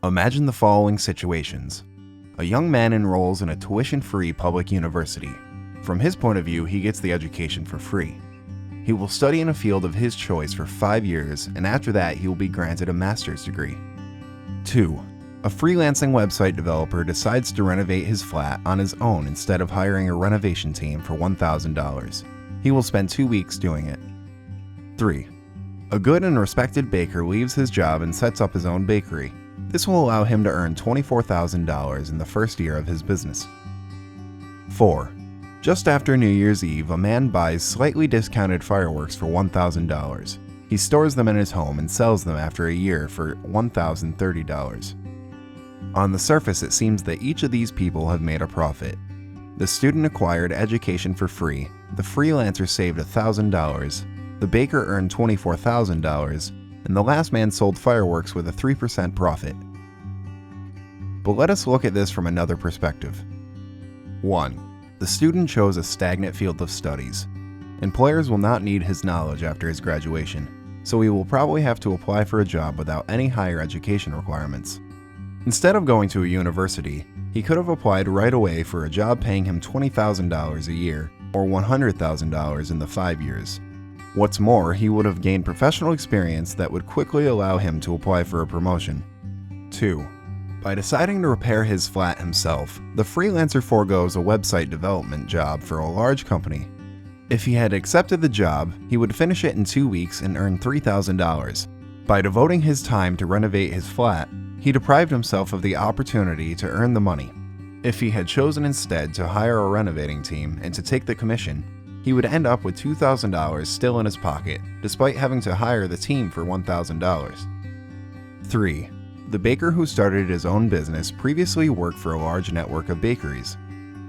Imagine the following situations. A young man enrolls in a tuition-free public university. From his point of view, he gets the education for free. He will study in a field of his choice for 5 years, and after that he will be granted a master's degree. 2. A freelancing website developer decides to renovate his flat on his own instead of hiring a renovation team for $1,000. He will spend 2 weeks doing it. 3. A good and respected baker leaves his job and sets up his own bakery. This will allow him to earn $24,000 in the first year of his business. 4. Just after New Year's Eve, a man buys slightly discounted fireworks for $1,000. He stores them in his home and sells them after a year for $1,030. On the surface, it seems that each of these people have made a profit. The student acquired education for free, the freelancer saved $1,000, the baker earned $24,000, and the last man sold fireworks with a 3% profit. But let us look at this from another perspective. 1. The student chose a stagnant field of studies. Employers will not need his knowledge after his graduation, so he will probably have to apply for a job without any higher education requirements. Instead of going to a university, he could have applied right away for a job paying him $20,000 a year, or $100,000 in the 5 years. What's more, he would have gained professional experience that would quickly allow him to apply for a promotion. 2. By deciding to repair his flat himself, the freelancer forgoes a website development job for a large company. If he had accepted the job, he would finish it in 2 weeks and earn $3,000. By devoting his time to renovate his flat, he deprived himself of the opportunity to earn the money. If he had chosen instead to hire a renovating team and to take the commission, he would end up with $2,000 still in his pocket, despite having to hire the team for $1,000. 3. The baker who started his own business previously worked for a large network of bakeries.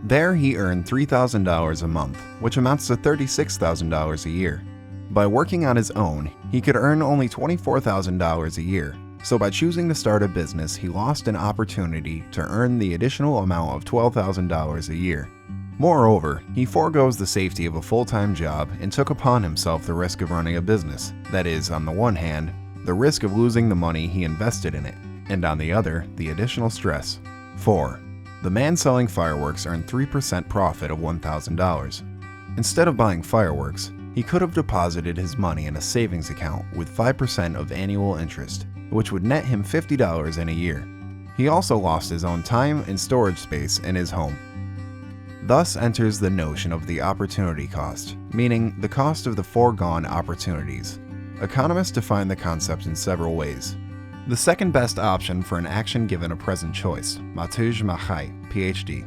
There he earned $3,000 a month, which amounts to $36,000 a year. By working on his own, he could earn only $24,000 a year. So by choosing to start a business, he lost an opportunity to earn the additional amount of $12,000 a year. Moreover, he forgoes the safety of a full-time job and took upon himself the risk of running a business. That is, on the one hand, the risk of losing the money he invested in it, and on the other, the additional stress. 4. The man selling fireworks earned 3% profit of $1,000. Instead of buying fireworks, he could have deposited his money in a savings account with 5% of annual interest, which would net him $50 in a year. He also lost his own time and storage space in his home. Thus enters the notion of the opportunity cost, meaning the cost of the foregone opportunities. Economists define the concept in several ways. The second best option for an action given a present choice, Matuj Machai, Ph.D.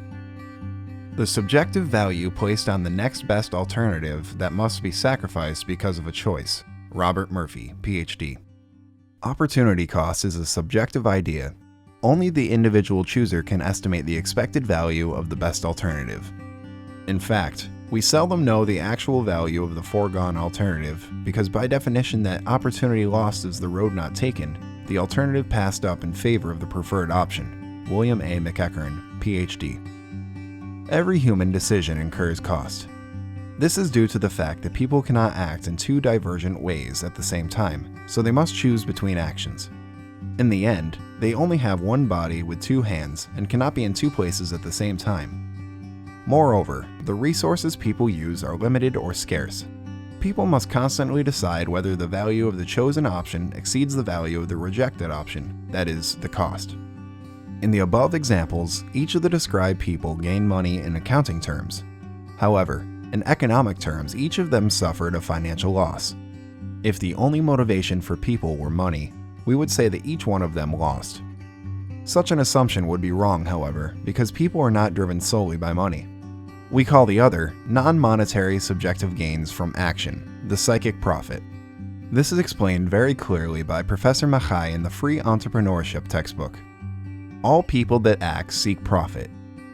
The subjective value placed on the next best alternative that must be sacrificed because of a choice, Robert Murphy, Ph.D. Opportunity cost is a subjective idea. Only the individual chooser can estimate the expected value of the best alternative. In fact, we seldom know the actual value of the foregone alternative because by definition that opportunity lost is the road not taken, the alternative passed up in favor of the preferred option. William A. McEachern, Ph.D. Every human decision incurs cost. This is due to the fact that people cannot act in two divergent ways at the same time, so they must choose between actions. In the end, they only have one body with two hands and cannot be in two places at the same time. Moreover, the resources people use are limited or scarce. People must constantly decide whether the value of the chosen option exceeds the value of the rejected option, that is, the cost. In the above examples, each of the described people gained money in accounting terms. However, in economic terms, each of them suffered a financial loss. If the only motivation for people were money, we would say that each one of them lost. Such an assumption would be wrong, however, because people are not driven solely by money. We call the other non-monetary subjective gains from action, the psychic profit. This is explained very clearly by Professor Machai in the Free Entrepreneurship textbook. All people that act seek profit.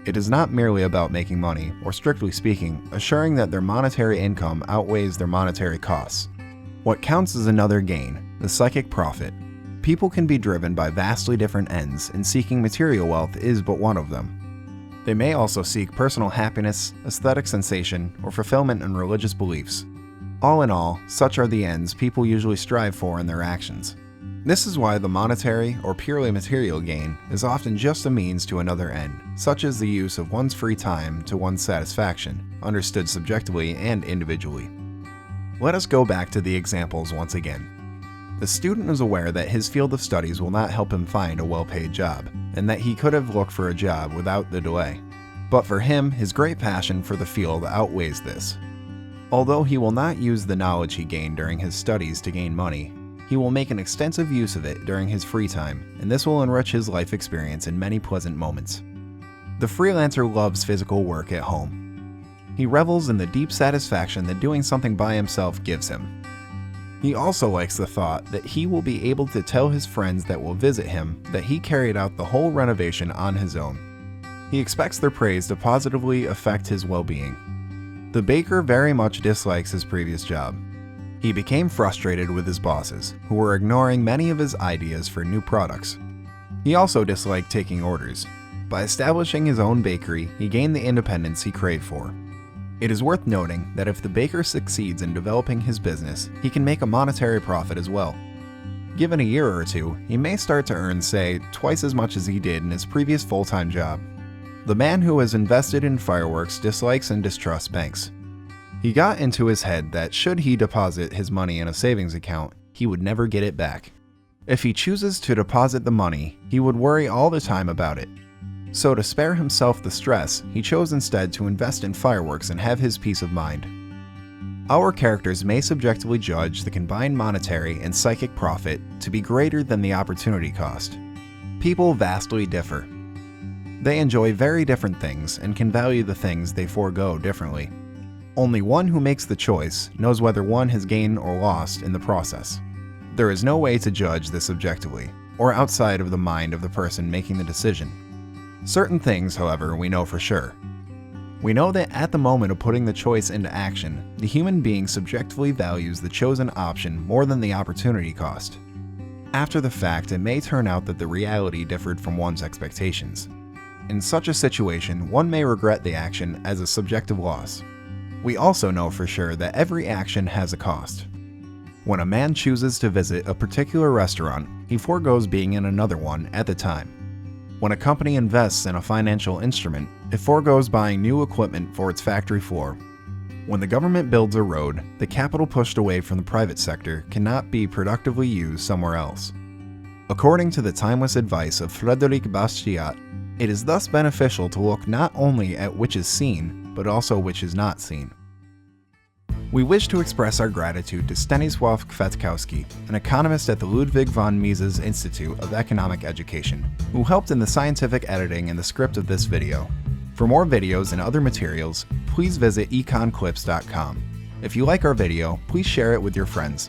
It is not merely about making money, or strictly speaking, assuring that their monetary income outweighs their monetary costs. What counts is another gain, the psychic profit. People can be driven by vastly different ends, and seeking material wealth is but one of them. They may also seek personal happiness, aesthetic sensation, or fulfillment in religious beliefs. All in all, such are the ends people usually strive for in their actions. This is why the monetary or purely material gain is often just a means to another end, such as the use of one's free time to one's satisfaction, understood subjectively and individually. Let us go back to the examples once again. The student is aware that his field of studies will not help him find a well-paid job, and that he could have looked for a job without the delay. But for him, his great passion for the field outweighs this. Although he will not use the knowledge he gained during his studies to gain money, he will make an extensive use of it during his free time, and this will enrich his life experience in many pleasant moments. The freelancer loves physical work at home. He revels in the deep satisfaction that doing something by himself gives him. He also likes the thought that he will be able to tell his friends that will visit him that he carried out the whole renovation on his own. He expects their praise to positively affect his well-being. The baker very much dislikes his previous job. He became frustrated with his bosses, who were ignoring many of his ideas for new products. He also disliked taking orders. By establishing his own bakery, he gained the independence he craved for. It is worth noting that if the baker succeeds in developing his business, he can make a monetary profit as well. Given a year or two, he may start to earn, say, twice as much as he did in his previous full-time job. The man who has invested in fireworks dislikes and distrusts banks. He got into his head that should he deposit his money in a savings account, he would never get it back. If he chooses to deposit the money, he would worry all the time about it. So to spare himself the stress, he chose instead to invest in fireworks and have his peace of mind. Our characters may subjectively judge the combined monetary and psychic profit to be greater than the opportunity cost. People vastly differ. They enjoy very different things and can value the things they forego differently. Only one who makes the choice knows whether one has gained or lost in the process. There is no way to judge this objectively, or outside of the mind of the person making the decision. Certain things, however, we know for sure. We know that at the moment of putting the choice into action, the human being subjectively values the chosen option more than the opportunity cost. After the fact, it may turn out that the reality differed from one's expectations. In such a situation, one may regret the action as a subjective loss. We also know for sure that every action has a cost. When a man chooses to visit a particular restaurant, he forgoes being in another one at the time. When a company invests in a financial instrument, it forgoes buying new equipment for its factory floor. When the government builds a road, the capital pushed away from the private sector cannot be productively used somewhere else. According to the timeless advice of Frédéric Bastiat, it is thus beneficial to look not only at which is seen, but also which is not seen. We wish to express our gratitude to Stanisław Kwiatkowski, an economist at the Ludwig von Mises Institute of Economic Education, who helped in the scientific editing and the script of this video. For more videos and other materials, please visit EconClips.com. If you like our video, please share it with your friends.